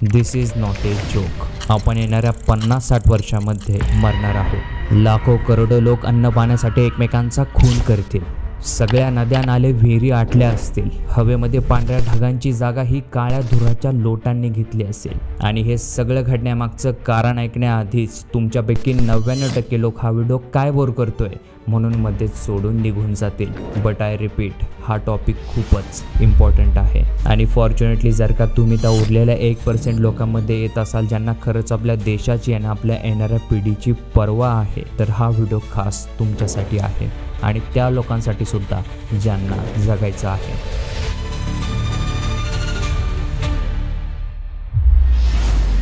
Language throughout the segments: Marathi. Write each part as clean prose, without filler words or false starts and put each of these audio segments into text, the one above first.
This is not a joke. आपण येणाऱ्या 50-60 वर्षामध्ये मरणार आहोत। लाखो करोडो लोक अन्न पाण्यासाठी एकमेकांचा खून करतील। सगळ्या नद्या नाले विहिरी आटल्या असतील। हवेमध्ये पांढऱ्या ढगांची जागा ही काळ्या धुराच्या लोटांनी घेतली असेल। आणि हे सगळं घडण्यामागचं कारण ऐकण्याआधीच तुमच्यापैकी 99% लोक हा व्हिडिओ काय बोर करतोय म्हणून मध्येच सोडून निघून जातील। बट आय रिपीट, हा टॉपिक खूपच इम्पॉर्टंट आहे। आणि फॉर्च्युनेटली जर का तुम्ही त्या उरलेल्या 1% लोकांमध्ये येत असाल ज्यांना खरंच आपल्या देशाची आणि आपल्या येणाऱ्या पिढीची पर्वा आहे, तर हा व्हिडिओ खास तुमच्यासाठी आहे आणि त्या लोकांसाठी सुद्धा ज्यांना जगायचं आहे।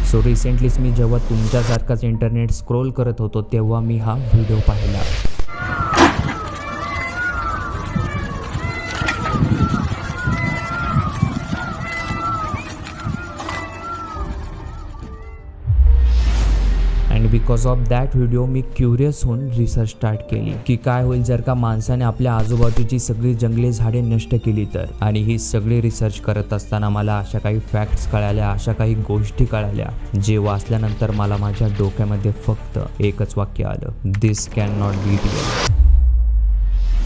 सो रिसेंटलीच मी जेव्हा तुमच्यासारखाच इंटरनेट स्क्रोल करत होतो तेव्हा मी हा व्हिडिओ पाहिला। And because of that video me curious होऊन रिसर्च स्टार्ट केली की काय होईल जर का माणसाने आपल्या आजूबाजूची सगळी जंगली झाडे नष्ट केली तर। आणि ही सगळी रिसर्च करत असताना मला अशा काही फॅक्ट्स कळाल्या, अशा काही गोष्टी कळाल्या जे वाचल्यानंतर मला माझ्या डोक्यामध्ये फक्त एकच वाक्य आलं, दिस कॅन नॉट बी रिअल।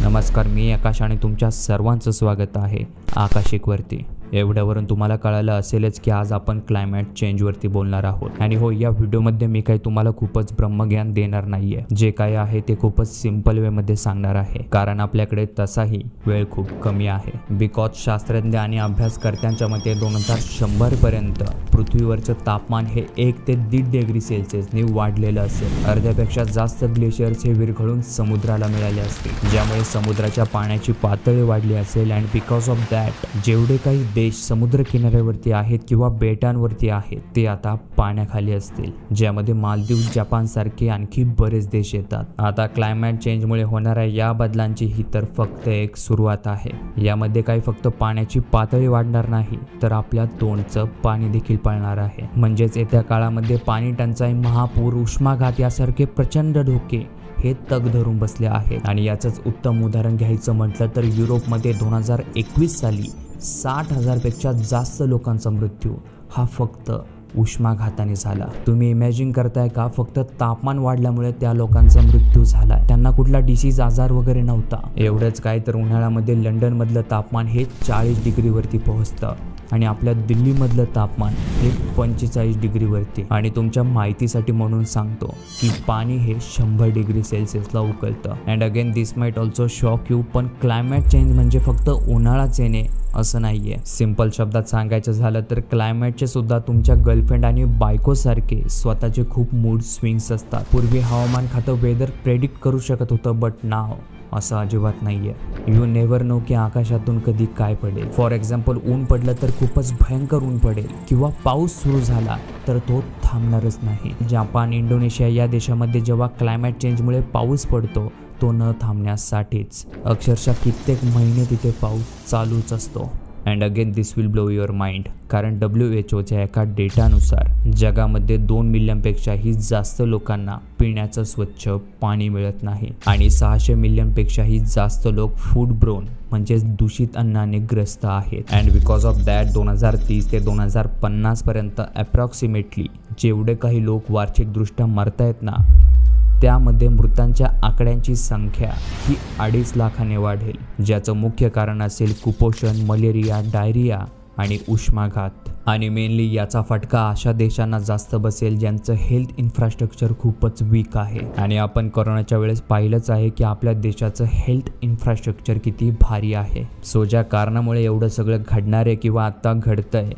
नमस्कार, मी आकाश आणि तुमच्या सर्वांचं स्वागत आहे आकाशिकवरती। एवढ्यावरून तुम्हाला कळालं असेलच की आज आपण क्लायमेट चेंजवरती बोलणार आहोत। आणि हो, या व्हिडिओमध्ये मी काही तुम्हाला खूपच ब्रह्मज्ञान देणार नाहीये। जे काही आहे ते खूपच सिंपल वेमध्ये सांगणार आहे, कारण आपल्याकडे तसाही वेळ खूप कमी आहे। बिकॉज शास्त्रज्ञ आणि अभ्यासकर्त्यांच्या मते 2100 पर्यंत पृथ्वीवरचं तापमान हे 1 ते 1.5 डिग्री सेल्सिअसने वाढलेलं असेल। अर्ध्यापेक्षा जास्त ग्लेशियर्स हे विरघळून समुद्राला मिळाले असतील, ज्यामुळे समुद्राच्या पाण्याची पातळी वाढली असेल। अँड बिकॉज ऑफ दॅट जेवढे काही देश समुद्र किनाऱ्यावरती आहेत किंवा बेटांवरती आहेत ते आता पाण्याखाली असतील, ज्यामध्ये मालदीव, जपान सारखे आणखी बरेच देश येतात। आता क्लायमेट चेंजमुळे होणाऱ्या या बदलांची ही तर फक्त एक सुरुवात आहे। यामध्ये काही फक्त पाण्याची पातळी वाढणार नाही, तर आपल्या तोंडचं पाणी देखील पळणार आहे। म्हणजेच येत्या काळामध्ये पाणी टंचाई, महापूर, उष्माघात यासारखे प्रचंड धोके हे तग धरून बसले आहेत। आणि याचंच उत्तम उदाहरण घ्यायचं म्हटलं तर युरोपमध्ये 2021 साली 60,000 पेक्षा जास्त लोकांचा मृत्यू हा फक्त उष्माघाताने झाला। तुम्ही इमॅजिन करताय का? फक्त तापमान वाढल्यामुळे त्या लोकांचा मृत्यू झालाय। त्यांना कुठला डिसीज, आजार वगैरे नव्हता। एवढंच काय तर उन्हाळ्यामध्ये लंडन मधलं तापमान हे 40 डिग्रीवरती पोहोचतं आणि आपल्या दिल्लीमधलं तापमान हे 45 डिग्रीवरती। आणि तुमच्या माहितीसाठी म्हणून सांगतो की पाणी हे 100 डिग्री सेल्सिअसला उकळतं। And again this might also shock you, पण क्लायमेट चेंज म्हणजे फक्त उन्हाळाच येणे असं नाहीये। सिंपल शब्दात सांगायचं झालं तर क्लायमेटचे सुद्धा तुमच्या गर्लफ्रेंड आणि बायकोसारखे स्वतःचे खूप मूड स्विंग्स असतात। पूर्वी हवामान खातं वेदर प्रेडिक्ट करू शकत होतं, बट नाव असं अजिबात नाहीये। यू नेव्हर नो की आकाशातून कधी काय पडेल। फॉर एक्झाम्पल, ऊन पडलं तर खूपच भयंकर ऊन पडेल किंवा पाऊस सुरू झाला तर तो थांबणारच नाही। जपान, इंडोनेशिया या देशामध्ये जेव्हा क्लायमेट चेंजमुळे पाऊस पडतो तो न थांबण्यासाठीच अक्षरशः कित्येक महिने तिथे पाऊस चालूच असतो। And again this will blow your mind, कारण WHO एका डेटानुसार जगामध्ये 2 मिलियनपेक्षाही जास्त लोकांना पिण्याचं स्वच्छ पाणी मिळत नाही आणि 600 मिलियनपेक्षाही जास्त लोक फूड ब्रोन म्हणजेच दूषित अन्नाने ग्रस्त आहेत। अँड बिकॉज ऑफ दॅट 2030 ते 2050 पर्यंत अप्रॉक्सिमेटली जेवढे काही लोक वार्षिकदृष्ट्या मरतायत ना, त्यामध्ये मृतांच्या आकड्यांची संख्या ही 2.5 लाखाने वाढेल, ज्याचं मुख्य कारण असेल कुपोषण, मलेरिया, डायरिया आणि उष्माघात। आणि मेनली याचा फटका अशा देशांना जास्त बसेल ज्यांचं हेल्थ इन्फ्रास्ट्रक्चर खूपच वीक आहे। आणि आपण कोरोनाच्या वेळेस पाहिलंच आहे की आपल्या देशाचं हेल्थ इन्फ्रास्ट्रक्चर किती भारी आहे। सो ज्या कारणामुळे एवढं सगळं घडणार आहे किंवा आता घडतंय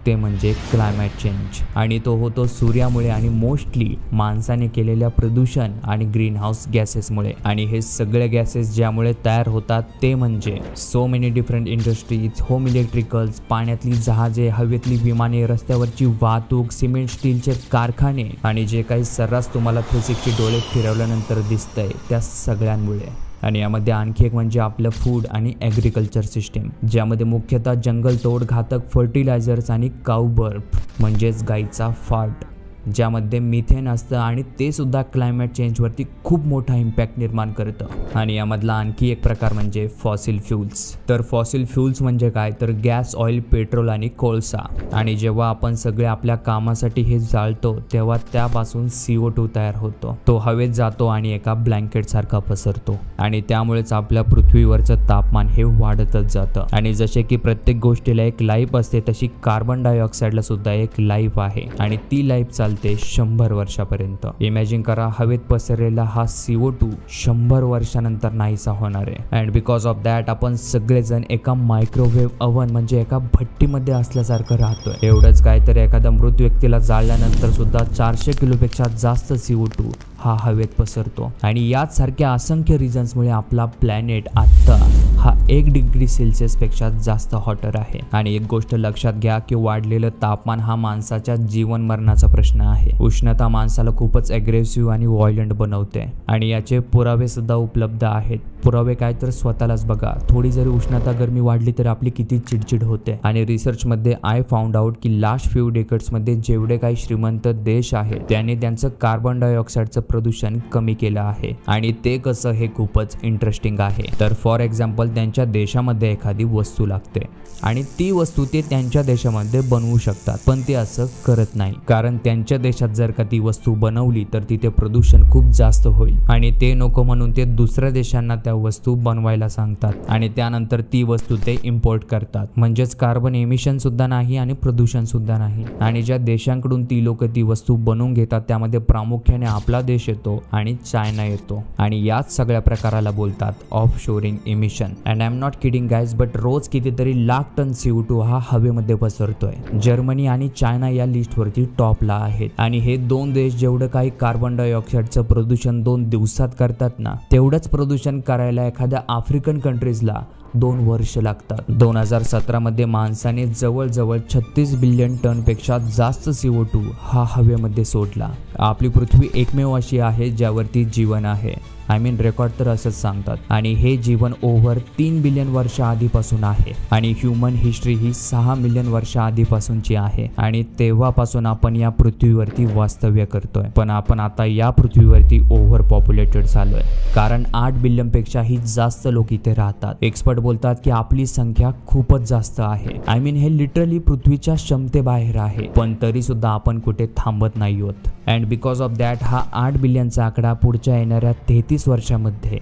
ते म्हणजे क्लायमेट चेंज। आणि तो होतो सूर्यामुळे आणि मोस्टली माणसाने केलेल्या प्रदूषण आणि ग्रीन हाऊस गॅसेसमुळे। आणि हे सगळे गॅसेस ज्यामुळे तयार होतात ते म्हणजे so many different industries, home electricals, पाण्यातली जहाजे, हवेतली विमाने, रस्त्यावरची वाहतूक, सिमेंट स्टीलचे कारखाने आणि जे काही सर्रास तुम्हाला 360 डोळे फिरवल्यानंतर दिसतंय त्या सगळ्यांमुळे। आणि यामध्ये आणखी एक म्हणजे आपलं फूड आणि ॲग्रिकल्चर सिस्टीम, ज्यामध्ये मुख्यतः जंगलतोड, घातक फर्टिलायझर्स आणि काऊ बर्फ म्हणजेच गाईचा फाट ज्यामध्ये मिथेन असतं आणि ते सुद्धा क्लायमेट चेंजवरती खूप मोठा इम्पॅक्ट निर्माण करतं। आणि यामधला आणखी एक प्रकार म्हणजे फॉसिल फ्युल्स। तर फॉसिल फ्युल्स म्हणजे काय तर गॅस, ऑइल, पेट्रोल आणि कोळसा। आणि जेव्हा आपण सगळे आपल्या कामासाठी हे जाळतो तेव्हा त्यापासून CO2 तयार होतो। तो हवेत जातो आणि एका ब्लँकेट सारखा पसरतो आणि त्यामुळेच आपल्या पृथ्वीवरचं तापमान हे वाढतच जातं। आणि जसे की प्रत्येक गोष्टीला एक लाईफ असते तशी कार्बन डायऑक्साईडला सुद्धा एक लाईफ आहे आणि ती लाईफ चालते 100 वर्षापर्यंत। इमॅजिन करा हवेत पसरलेला हा CO2 100 वर्षानंतर नाहीसा होणार आहे। अँड बिकॉज ऑफ दॅट आपण सगळेजण एका मायक्रोवेव्ह ओव्हन म्हणजे एका भट्टीमध्ये असल्यासारखं राहतोय। एवढंच काय तर एखाद्या मृत व्यक्तीला जाळल्यानंतर सुद्धा 400 किलोपेक्षा जास्त CO2 हा हवेत पसरतो। आणि याच सारख्या असंख्य रिझन्समुळे आपला प्लॅनेट आता हा 1 डिग्री सेल्सिअस पेक्षा जास्त हॉटर आहे। आणि एक गोष्ट लक्षात घ्या की वाढलेलं तापमान हा माणसाच्या जीवन मरणाचा प्रश्न आहे। उष्णता माणसाला खूपच अग्रेसिव्ह आणि व्हायलंट बनवते आणि याचे पुरावे सुद्धा उपलब्ध आहेत। पुरावे काय तर स्वतःलाच बघा, थोडी जरी उष्णता गरमी वाढली तर आपली किती चिडचिड होते। आणि रिसर्चमध्ये आय फाउंड आउट की लास्ट फ्यू डेकेड्समध्ये जेवढे काही श्रीमंत देश आहेत त्याने त्यांचं कार्बन डायऑक्साईडचं प्रदूषण कमी केलं आहे। आणि ते कसं हे खूपच इंटरेस्टिंग आहे। तर फॉर एक्झाम्पल त्यांच्या देशामध्ये एखादी वस्तू लागते आणि ती वस्तू ते त्यांच्या देशामध्ये बनवू शकतात, पण ते असं करत नाही कारण त्यांच्या देशात जर का ती वस्तू बनवली तर तिथे प्रदूषण खूप जास्त होईल आणि ते नको म्हणून ते दुसऱ्या देशांना त्या वस्तू बनवायला सांगतात आणि त्यानंतर ती वस्तू ते इम्पोर्ट करतात। म्हणजेच कार्बन एमिशन सुद्धा नाही आणि प्रदूषण सुद्धा नाही। आणि ज्या देशांकडून ती लोक ती वस्तू बनवून घेतात त्यामध्ये प्रामुख्याने आपला देश येतो आणि चायना येतो आणि याच सगळ्या प्रकाराला बोलतात offshoring emission. And I am not kidding guys, but रोज कितीतरी लाख टन CO2 हा हवेमध्ये पसरतोय। जर्मनी आणि चायना या लिस्टवरती टॉपला आहेत आणि हे दोन देश जेवढं काही कार्बन डायऑक्साईडचं प्रदूषण 2 दिवसात करतात ना तेवढंच प्रदूषण करायला एखाद्या आफ्रिकन कंट्रीजला 2 वर्ष लागतात। 2017 मध्ये माणसाने जवळजवळ 36 बिलियन टनपेक्षा जास्त CO2 हा हवेमध्ये सोडला। आपली पृथ्वी एकमेव अशी आहे ज्यावरती जीवन आहे। आय मीन रेकॉर्ड तर असंच सांगतात आणि हे जीवन ओव्हर 3 बिलियन वर्ष आधीपासून आहे आणि ह्युमन हिस्ट्री ही 6 मिलियन वर्ष आधीपासूनची आहे आणि तेव्हापासून आपण या पृथ्वीवरती वास्तव्य करतोय। पण आपण आता या पृथ्वीवरती ओव्हर पॉप्युलेटेड झालोय कारण 8 बिलियन पेक्षाही जास्त लोक इथे राहतात। एक्सपर्ट बोलतात की आपली संख्या खूपच जास्त आहे। आय मीन हे लिटरली पृथ्वीच्या क्षमतेबाहेर आहे, पण तरी सुद्धा आपण कुठे थांबत नाही आहोत। अँड बिकॉज ऑफ दॅट हा 8 बिलियनचा आकडा पुढच्या येणाऱ्या 33 वर्षामध्ये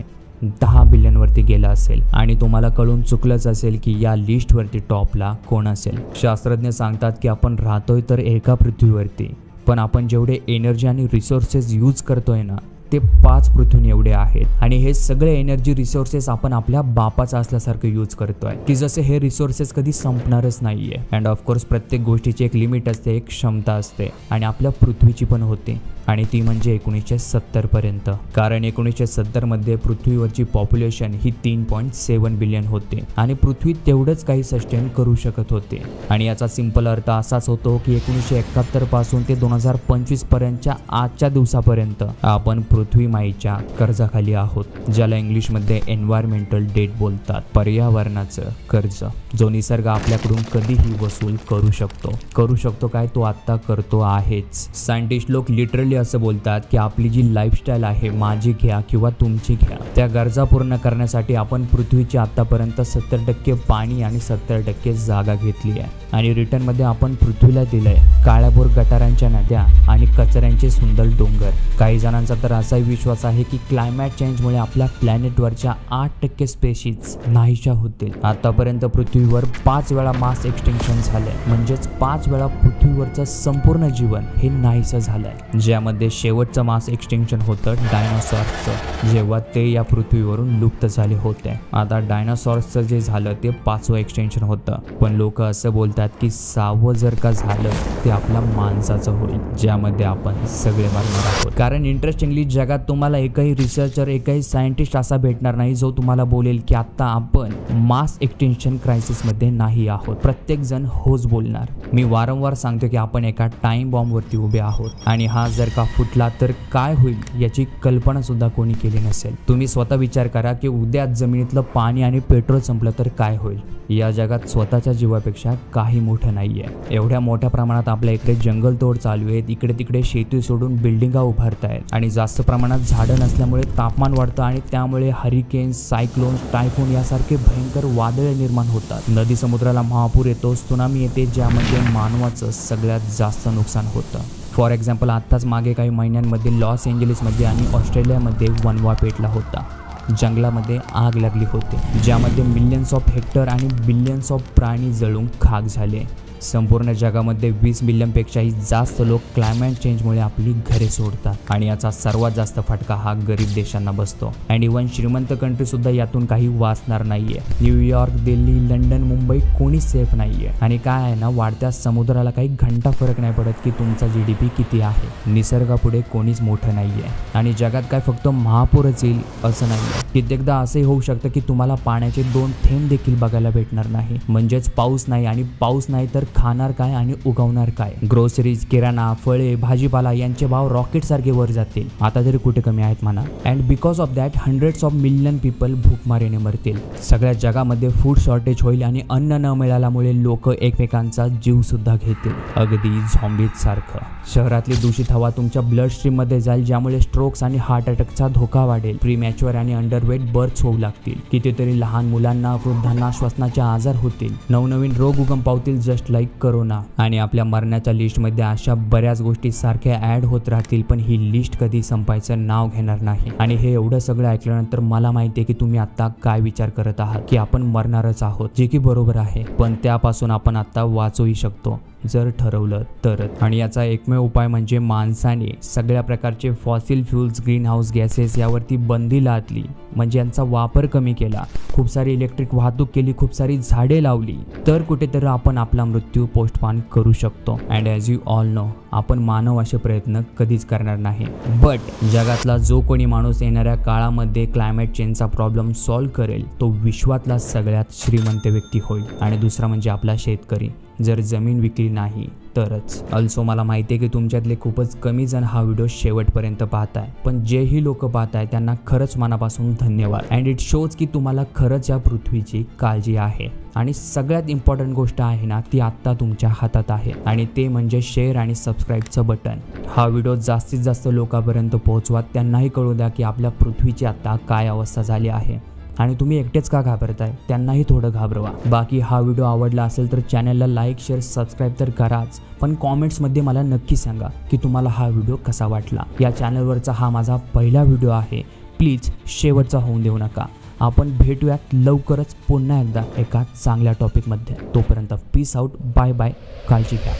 10 बिलियनवरती गेला असेल आणि तुम्हाला कळून चुकलंच असेल की या लिस्टवरती टॉपला कोण असेल। शास्त्रज्ञ सांगतात की आपण राहतोय तर एका पृथ्वीवरती, पण आपण जेवढे एनर्जी आणि रिसोर्सेस यूज करतोय ना ते 5 पृथ्वी एवढे आहेत आणि हे सगळे एनर्जी रिसोर्सेस आपण आपल्या बापाचा असल्यासारखं यूज करतोय की जसे हे रिसोर्सेस कधी संपणारच नाहीये। अँड ऑफकोर्स प्रत्येक गोष्टीची एक लिमिट असते, एक क्षमता असते आणि आपल्या पृथ्वीची पण होते आणि ती म्हणजे 1970 पर्यंत। कारण 1970 मध्ये पृथ्वीवरची पॉप्युलेशन ही 3.7 बिलियन होते आणि पृथ्वी तेवढंच काही सस्टेन करू शकत होते। आणि याचा सिंपल अर्थ असाच होतो की 1971 पासून ते 2025 पर्यंतच्या आजच्या दिवसापर्यंत आपण पृथ्वी माईच्या कर्जाखाली आहोत, ज्याला इंग्लिशमध्ये एन्व्हायरमेंटल डेट बोलतात, पर्यावरणाचं कर्ज, जो निसर्ग आपल्याकडून कधीही वसूल करू शकतो काय तो आता करतो आहेच। सायंटिस्ट लोक लिटरली असं बोलतात की आपली जी लाईफस्टाईल आहे, माझी घ्या किंवा तुमची घ्या, त्या गरजा पूर्ण करण्यासाठी आपण पृथ्वीची आतापर्यंत 70% पाणी आणि 70% जागा घेतली आहे आणि रिटर्नमध्ये आपण पृथ्वीला दिलंय काळ्याभोर गटारांच्या नद्या आणि कचऱ्यांचे सुंदर डोंगर। काही जणांचा तर असाही विश्वास आहे की क्लायमेट चेंजमुळे आपल्या प्लॅनेटवरच्या 8% स्पेशीज नाहीशा होतील। आतापर्यंत पृथ्वीवर 5 वेळा मास एक्सटिंक्शन झालंय, म्हणजेच 5 वेळा पृथ्वीवरचं संपूर्ण जीवन हे नाहीसं झालंय, ज्यामध्ये शेवटचं मास एक्सटिंक्शन होतं डायनासॉर्सचं, जेव्हा ते या पृथ्वीवरून लुप्त झाले होते। आता डायनासॉर्सचं जे झालं ते 5वं एक्सटेन्शन होतं, पण लोक असं बोलतात की 6वं जर का झालं ते आपल्या माणसाचं होईल, ज्यामध्ये आपण सगळे मरणार आहोत। कारण इंटरेस्टिंगली जगात तुम्हाला एकही रिसर्चर, एकही सायंटिस्ट असा भेटणार नाही जो तुम्हाला बोलेल की आता आपण मास एक्सटिंक्शन क्रायसिसमध्ये नाही आहोत। प्रत्येक जण होच बोलणार। मी वारंवार सांगतो की आपण एका टाइम बॉम्बवरती उभे आहोत आणि हा जर का फुटला तर काय होईल याची कल्पना सुद्धा कोणी केली नसेल। तुम्ही स्वतः विचार करा की उद्या जमिनीतलं पाणी आणि पेट्रोल संपलं तर काय होईल। या जगात स्वतःच्या जीवापेक्षा काही मोठं नाहीये। एवढ्या मोठ्या प्रमाणात आपण आपल्या इकडे जंगलतोड चालू आहे, इकडे तिकडे शेती सोडून बिल्डिंगा उभारतायत आणि जास्त प्रमाणात झाडं नसल्यामुळे तापमान वाढतं आणि त्यामुळे हरिकेन्स, सायक्लोन्स, टायफून यासारखे भयंकर वादळे निर्माण होतात. नदी समुद्राला महापूर येतो, त्सुनामी येते, ज्यामध्ये मानवाचं सगळ्यात जास्त नुकसान होतं. फॉर एक्झाम्पल आत्ताच मागे काही महिन्यांमध्ये लॉस एंजेलिसमध्ये आणि ऑस्ट्रेलियामध्ये वणवा पेटला होता. जंगलामध्ये आग लागली होती, ज्यामध्ये मिलियन्स ऑफ हेक्टर आणि बिलियन्स ऑफ प्राणी जळून खाक झाले. संपूर्ण जगामध्ये 20 मिलियनपेक्षाही जास्त लोक क्लायमेट चेंजमुळे आपली घरे सोडतात आणि याचा सर्वात जास्त फटका हा गरीब देशांना बसतो. अँड इव्हन श्रीमंत कंट्री सुद्धा यातून काही वाचणार नाहीये. न्यूयॉर्क, दिल्ली, लंडन, मुंबई कोणी सेफ नाहीये. आणि काय आहे ना, वाढत्या समुद्राला काही घंटा फरक नाही पडत की तुमचा GDP किती आहे. निसर्गापुढे कोणीच मोठं नाहीये आणि जगात काय फक्त महापूरच येईल असं नाहीये. कित्येकदा असंही होऊ शकतं की तुम्हाला पाण्याचे 2 थेंब देखील बघायला भेटणार नाही. म्हणजेच पाऊस नाही, आणि पाऊस नाही तर खाणार काय आणि उगवणार काय. ग्रोसरीज, किराणा, फळे, भाजीपाला यांचे भाव रॉकेट सारखे वर जातील. आता तरी कुठे कमी आहेत म्हणा. And because of that hundreds of million people भूकमारीने मरतील. सगळ्या जगामध्ये फूड शॉर्टेज होईल आणि अन्न न मिळाल्यामुळे लोक एकमेकांचा जीव सुद्धा घेतील, अगदी झॉम्बीज सारखं. शहरातली दूषित हवा तुमच्या ब्लड स्ट्रीम मध्ये जाईल, ज्यामुळे स्ट्रोक्स आणि हार्ट अटॅकचा धोका वाढेल. प्रीमॅच्युअर आणि अंडरवेट बर्थ्स होऊ लागतील. कितीतरी लहान मुलांना, वृद्धांना श्वसनाचे आजार होतील. नवनवीन रोग उगम पावतील, जस्ट लाईक करोना. आणि आपल्या मरण्याच्या लिस्टमध्ये अशा बऱ्याच गोष्टी सारख्या ऍड होत राहतील, पण ही लिस्ट कधी संपायचं नाव घेणार नाही. आणि हे एवढं सगळं ऐकल्यानंतर मला माहिती आहे की तुम्ही आता काय विचार करत आहात की आपण मरणारच आहोत, जे की बरोबर आहे. पण त्यापासून आपण आता वाचूही शकतो जर ठरवलं तरच. आणि याचा एकमेव उपाय म्हणजे माणसाने सगळ्या प्रकारचे fossil fuels, green house gases यावरती बंदी लादली, म्हणजे यांचा वापर कमी केला, खूप सारी इलेक्ट्रिक वाहतूक केली, खूप सारी झाडे लावली, तर कुठेतरी आपण आपला मृत्यू पोस्टपोन करू शकतो. And as you all know, आपण मानव असे प्रयत्न कधीच करणार नाही. बट जगातला जो कोणी माणूस येणाऱ्या काळामध्ये क्लायमेट चेंजचा प्रॉब्लेम सॉल्व्ह करेल, तो विश्वातला सगळ्यात श्रीमंत व्यक्ती होईल. आणि दुसरा म्हणजे आपला शेतकरी, जर जमीन विकली नाही तरच. ऑल्सो मला माहिती आहे की तुमच्यातले खूपच कमी जण हा व्हिडिओ शेवटपर्यंत पाहताय, पण जेही लोक पाहताय त्यांना खरंच मनापासून धन्यवाद. अँड इट शोज की तुम्हाला खरंच या पृथ्वीची काळजी आहे. आणि सगळ्यात इम्पॉर्टंट गोष्ट आहे ना, ती आत्ता तुमच्या हातात आहे, आणि ते म्हणजे शेअर आणि सबस्क्राईबचं बटन. हा व्हिडिओ जास्तीत जास्त लोकांपर्यंत पोहोचवा, त्यांनाही कळू द्या की आपल्या पृथ्वीची आता काय अवस्था झाली आहे. आणि तुम्ही एकटेच का घाबरताय, त्यांनाही थोडं घाबरवा. बाकी हा व्हिडिओ आवडला असेल तर चॅनलला लाईक, शेअर, सबस्क्राईब तर कराच, पण कॉमेंट्समध्ये मला नक्की सांगा की तुम्हाला हा व्हिडिओ कसा वाटला. या चॅनलवरचा हा माझा पहिला व्हिडिओ आहे, प्लीज शेवटचा होऊन देऊ नका. आपण भेटूयात लवकरच पुन्हा एकदा एका चांगल्या टॉपिकमध्ये. तोपर्यंत पीस आउट, बाय बाय, काळजी घ्या.